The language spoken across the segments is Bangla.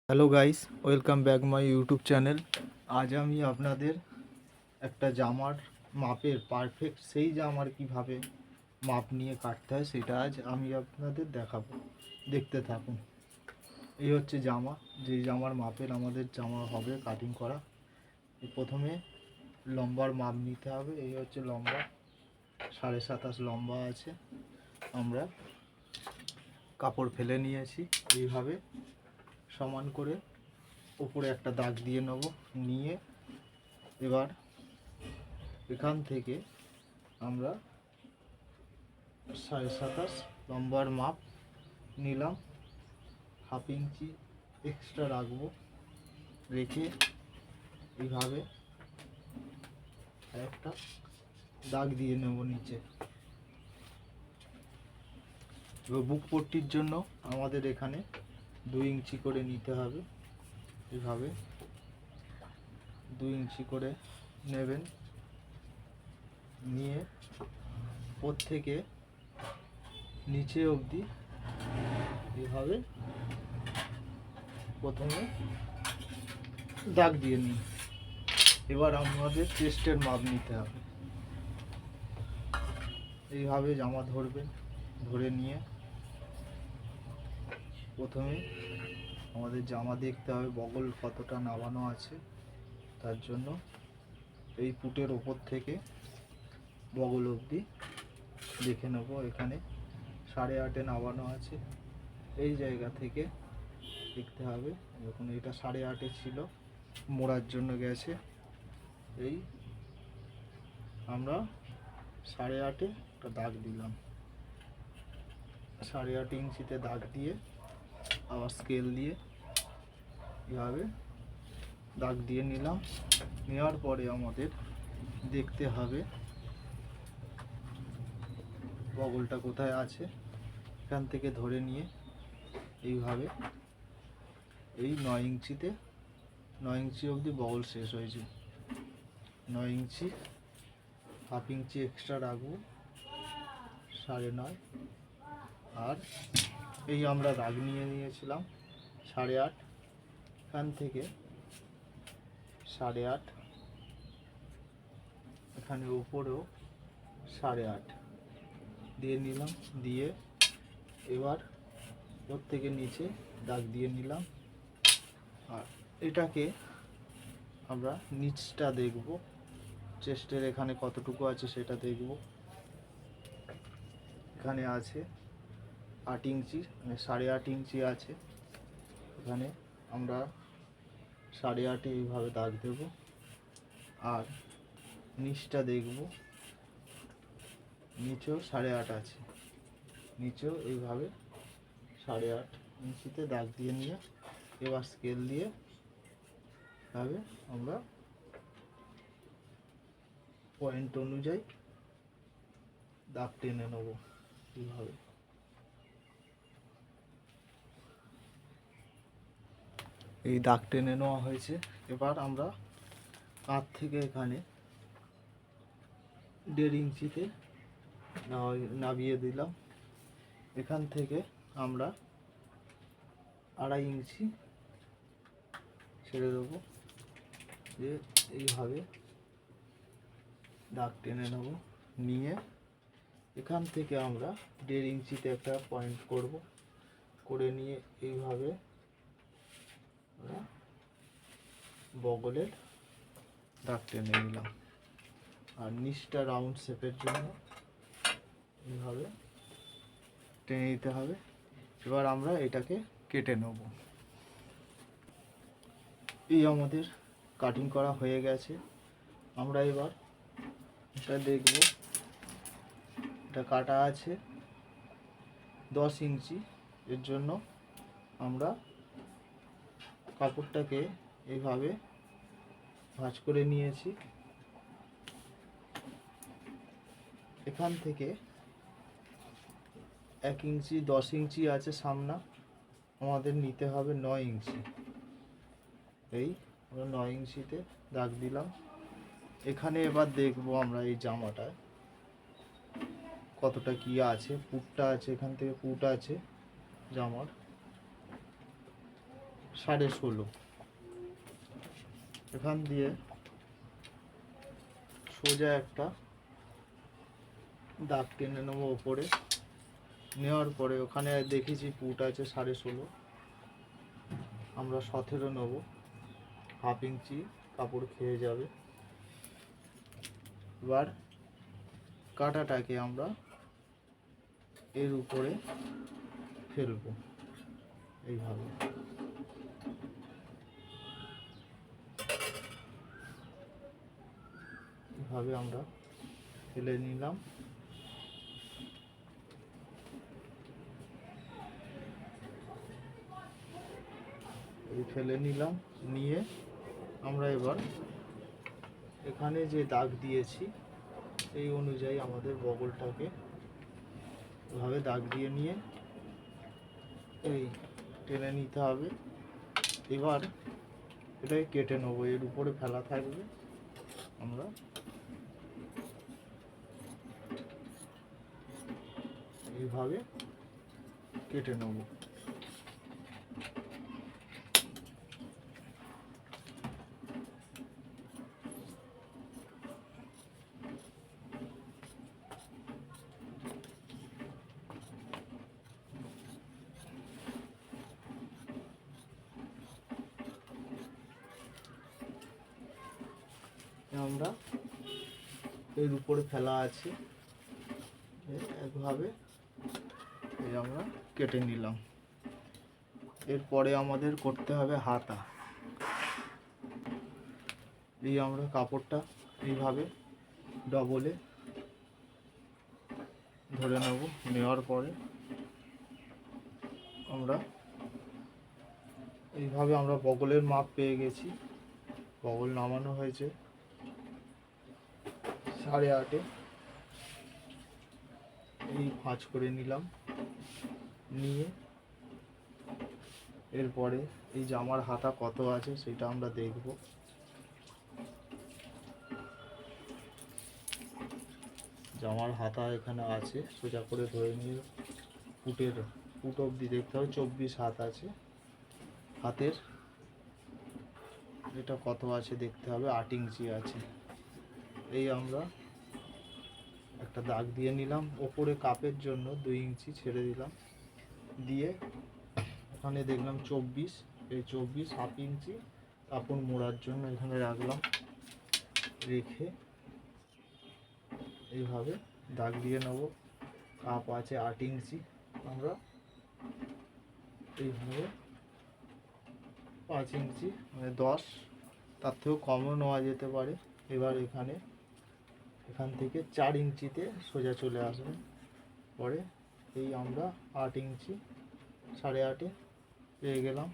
Hello guys, welcome back my YouTube channel. আজ আমি আপনাদের একটা জামার মাপের পারফেক্ট সেই জামার কিভাবে মাপ নিয়ে কাটতে হয় সেটা আজ আমি আপনাদের দেখাবো। দেখতে থাকুন। এই হচ্ছে জামা, যেই জামার মাপের আমাদের জামা হবে কাটিং করা। প্রথমে লম্বার মাপ নিতে হবে। এই হচ্ছে লম্বা, 27.5 লম্বা আছে। আমরা কাপড় ফেলে নিয়েছি। এইভাবে সমান করে উপরে একটা দাগ দিয়ে নেব। নিয়ে এবার এখান থেকে আমরা 27.5 লম্বার মাপ নিলাম, হাফ ইঞ্চি এক্সট্রা রাখবো। রেখে এইভাবে একটা দাগ দিয়ে নেব নিচে। এবার বুক পট্টির জন্য আমাদের এখানে 2 ইঞ্চি করে নিতে হবে। এইভাবে 2 ইঞ্চি করে নেবেন। নিয়ে ওপর থেকে নিচে অবধি এভাবে প্রথমে দাগ দিয়ে নিই। এবার আমাদের চেস্টের মাপ নিতে হবে। এইভাবে জামা ধরবেন, ধরে নিয়ে প্রথমে আমাদের জামা দেখতে হবে বগল কতটা নামানো আছে। তার জন্য এই পুটের ওপর থেকে বগল অবধি দেখে নেব। এখানে 8.5 নামানো আছে। এই জায়গা থেকে দেখতে হবে। দেখুন, এটা 8.5 ছিল, মোড়ার জন্য গেছে। এই আমরা 8.5 একটা দাগ দিলাম। 8.5 ইঞ্চিতে দাগ দিয়ে আবার স্কেল দিয়ে এভাবে দাগ দিয়ে নিলাম। নেওয়ার পরে আমাদের দেখতে হবে বগলটা কোথায় আছে। এখান থেকে ধরে নিয়ে এইভাবে এই 9 ইঞ্চিতে 9 ইঞ্চি অবধি বগল শেষ হয়েছে। 9 ইঞ্চি, হাফ ইঞ্চি এক্সট্রা রাখবো, 9.5। আর এই আমরা দাগ নিয়ে নিয়েছিলাম 8.5। এখান থেকে 8.5, এখানে উপরেও 8.5 দিয়ে নিলাম। দিয়ে এবার ওর থেকে নিচে দাগ দিয়ে নিলাম। আর এটাকে আমরা নিচটা দেখব, চেস্টের এখানে কতটুকু আছে সেটা দেখব। এখানে আছে 8 ইঞ্চি, মানে 8.5 ইঞ্চি আছে। এখানে আমরা 8.5 এইভাবে দাগ দেব। আর নিচটা দেখব, নিচেও 8.5 আছে। নিচেও এইভাবে 8.5 ইঞ্চিতে দাগ দিয়ে নিয়ে এবার স্কেল দিয়ে এভাবে আমরা পয়েন্ট অনুযায়ী দাগ টেনে নেব। এইভাবে এই দাগ টেনে নেওয়া হয়েছে। এবার আমরা কাঁধ থেকে এখানে 1.5 ইঞ্চিতে নামিয়ে দিলাম। এখান থেকে আমরা 2.5 ইঞ্চি ছেড়ে দেবো। যে এইভাবে দাগ টেনে নেব। নিয়ে এখান থেকে আমরা 1.5 ইঞ্চিতে একটা পয়েন্ট করব। করে নিয়ে এইভাবে আমরা বগলের দাগ টেনে নিলাম। আর নিচটা রাউন্ড শেপের জন্য এইভাবে টেনে নিতে হবে। এবার আমরা এটাকে কেটে নেব। এই আমাদের কাটিং করা হয়ে গেছে। আমরা এবার এটা দেখব। এটা কাটা আছে 10 ইঞ্চি। এর জন্য আমরা কাপড়টাকে এইভাবে ভাঁজ করে নিয়েছি। এখান থেকে 1 ইঞ্চি 10 ইঞ্চি আছে সামনা, আমাদের নিতে হবে 9 ইঞ্চি। এই আমরা 9 ইঞ্চিতে দাগ দিলাম। এখানে এবার দেখব আমরা এই জামাটায় কতটা কি আছে। পুটটা আছে, এখান থেকে পুট আছে জামার 16.5। এখান দিয়ে সোজা একটা দাগ টেনে নেবো ওপরে। নেওয়ার পরে ওখানে দেখেছি পুট আছে 16.5, আমরা 17 নেব। হাফ ইঞ্চি কাপড় খেয়ে যাবে। এবার কাঁটাটাকে আমরা এর উপরে ফেলবো এইভাবে। এইভাবে আমরা ফেলে নিলাম। ফেলে নিলাম, নিয়ে আমরা এবার এখানে যে দাগ দিয়েছি এই অনুযায়ী আমাদের বগলটাকে এভাবে দাগ দিয়ে নিয়ে এই টেনে নিতে হবে। এবার এটাকে কেটে নেবো, এর উপরে ফেলা থাকবে, আমরা এইভাবে কেটে নেব। আমরা এর উপরে ফেলা আছে একভাবে এই আমরা কেটে নিলাম। এরপরে আমাদের করতে হবে হাতা। এই আমরা কাপড়টা এইভাবে ডবলে ধরে নেব। নেওয়ার পরে আমরা এইভাবে আমরা বগলের মাপ পেয়ে গেছি। বগল নামানো হয়েছে 8.5। এই ভাঁজ করে নিলাম, নিয়ে এরপরে এই জামার হাতা কত আছে সেটা আমরা দেখব। জামার হাতা এখানে আছে, সোজা করে ধরে নিয়ে পুট অবধি দেখতে হবে। 24 হাত আছে হাতের। এটা কত আছে দেখতে হবে, 8 ইঞ্চি আছে। এই আমরা একটা দাগ দিয়ে নিলাম। ওপরে কাপের জন্য 2 ইঞ্চি ছেড়ে দিলাম, দিয়ে এখানে দেখলাম 24। এই 24 হাফ ইঞ্চি কাপড় মোড়ার জন্য এখানে রাখলাম। রেখে এইভাবে দাগ দিয়ে নেব। কাপ আছে 8 ইঞ্চি, আমরা এইভাবে 5 ইঞ্চি মানে 10, তার থেকেও কমও নেওয়া যেতে পারে। এবার এখান থেকে 4 ইঞ্চিতে সোজা চলে আসবে। পরে এই আমরা 8 ইঞ্চি 8.5 পেয়ে গেলাম।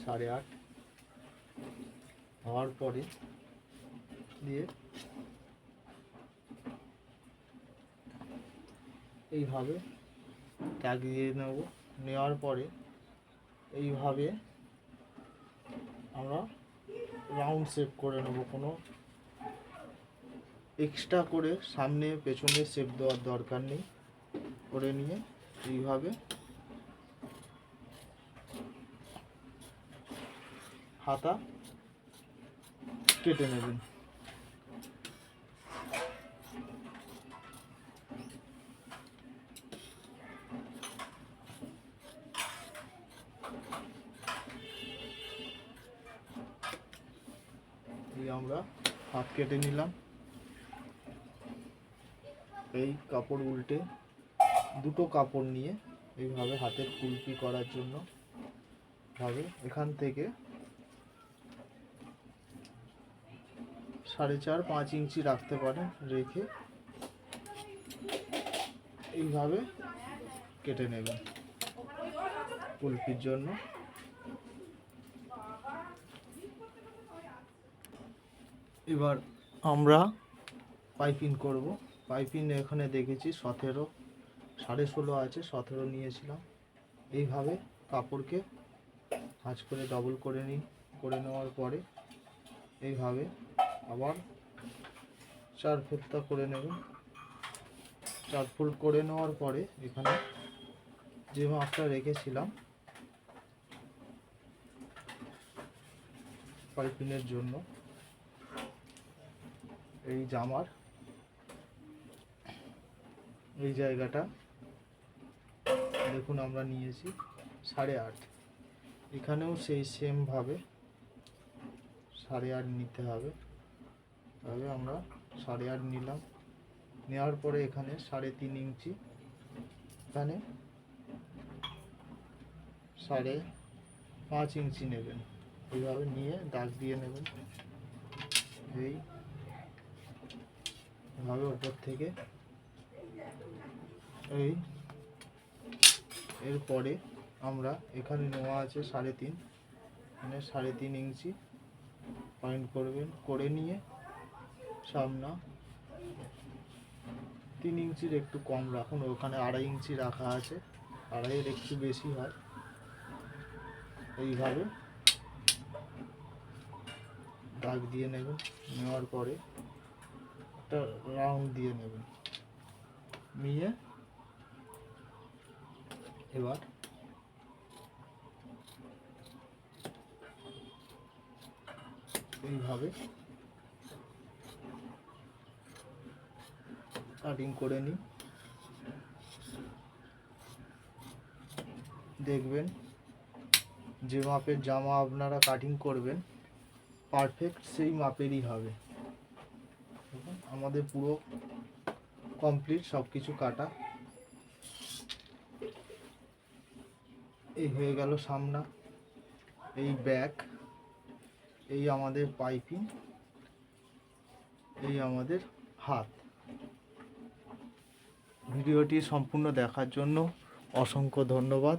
8.5 হওয়ার পরে দিয়ে এইভাবে দাগ দিয়ে নেব। নেওয়ার পরে এইভাবে আমরা রাউন্ড শেপ করে নেব। কোনো এক্সট্রা করে সামনে পেছনে শেপ দেওয়ার দরকার নেই। করে নিয়ে এইভাবে হাতা কেটে নেবেন। এই আমরা হাত কেটে নিলাম। এই কাপড় উল্টে দুটো কাপড় নিয়ে এইভাবে হাতের কুলপি করার জন্য ভাবে এখান থেকে 4.5-5 ইঞ্চি রাখতে পারেন। রেখে এইভাবে কেটে নেবেন কুলপির জন্য। এবার আমরা পাইপিং করব। পাইপিং এখানে দেখেছি 17, 16.5 আছে, 17 নিয়েছিলাম। এইভাবে কাপড়কে ভাঁজ করে ডবল করে করে নেওয়ার পরে এইভাবে আবার 4 ফুটটা করে নেবেন। 4 ফুট করে নেওয়ার পরে এখানে যে মাপটা রেখেছিলাম পাইপিংয়ের জন্য এই জামার এই জায়গাটা দেখুন আমরা নিয়েছি 8.5। এখানেও সেই সেমভাবে 8.5 নিতে হবে। তবে আমরা 8.5 নিলাম। নেওয়ার পরে এখানে 3.5 ইঞ্চি, এখানে 5.5 ইঞ্চি নেবেন। এইভাবে নিয়ে দাগ দিয়ে নেবেন। এইভাবে ওপর থেকে এরপরে আমরা এখানে নেওয়া আছে 3.5, মানে 3.5 ইঞ্চি পয়েন্ট করবেন। করে নিয়ে সামনা 3 ইঞ্চির একটু কম রাখুন। ওখানে 2.5 ইঞ্চি রাখা আছে, 2.5-এর একটু বেশি হয়। এইভাবে দাগ দিয়ে নেবেন। নেওয়ার পরে একটা রাউন্ড দিয়ে নেবেন। নিয়ে এবার এইভাবে কাটিং করে নিই। দেখবেন যে মাপের জামা আপনারা কাটিং করবেন পারফেক্ট সেই মাপেরই হবে। আমাদের পুরো কমপ্লিট সব কিছু কাটা। এই হয়ে গেল সামনা, এই ব্যাক, এই আমাদের পাইপিং, এই আমাদের হাত। ভিডিওটি সম্পূর্ণ দেখার জন্য অসংখ্য ধন্যবাদ।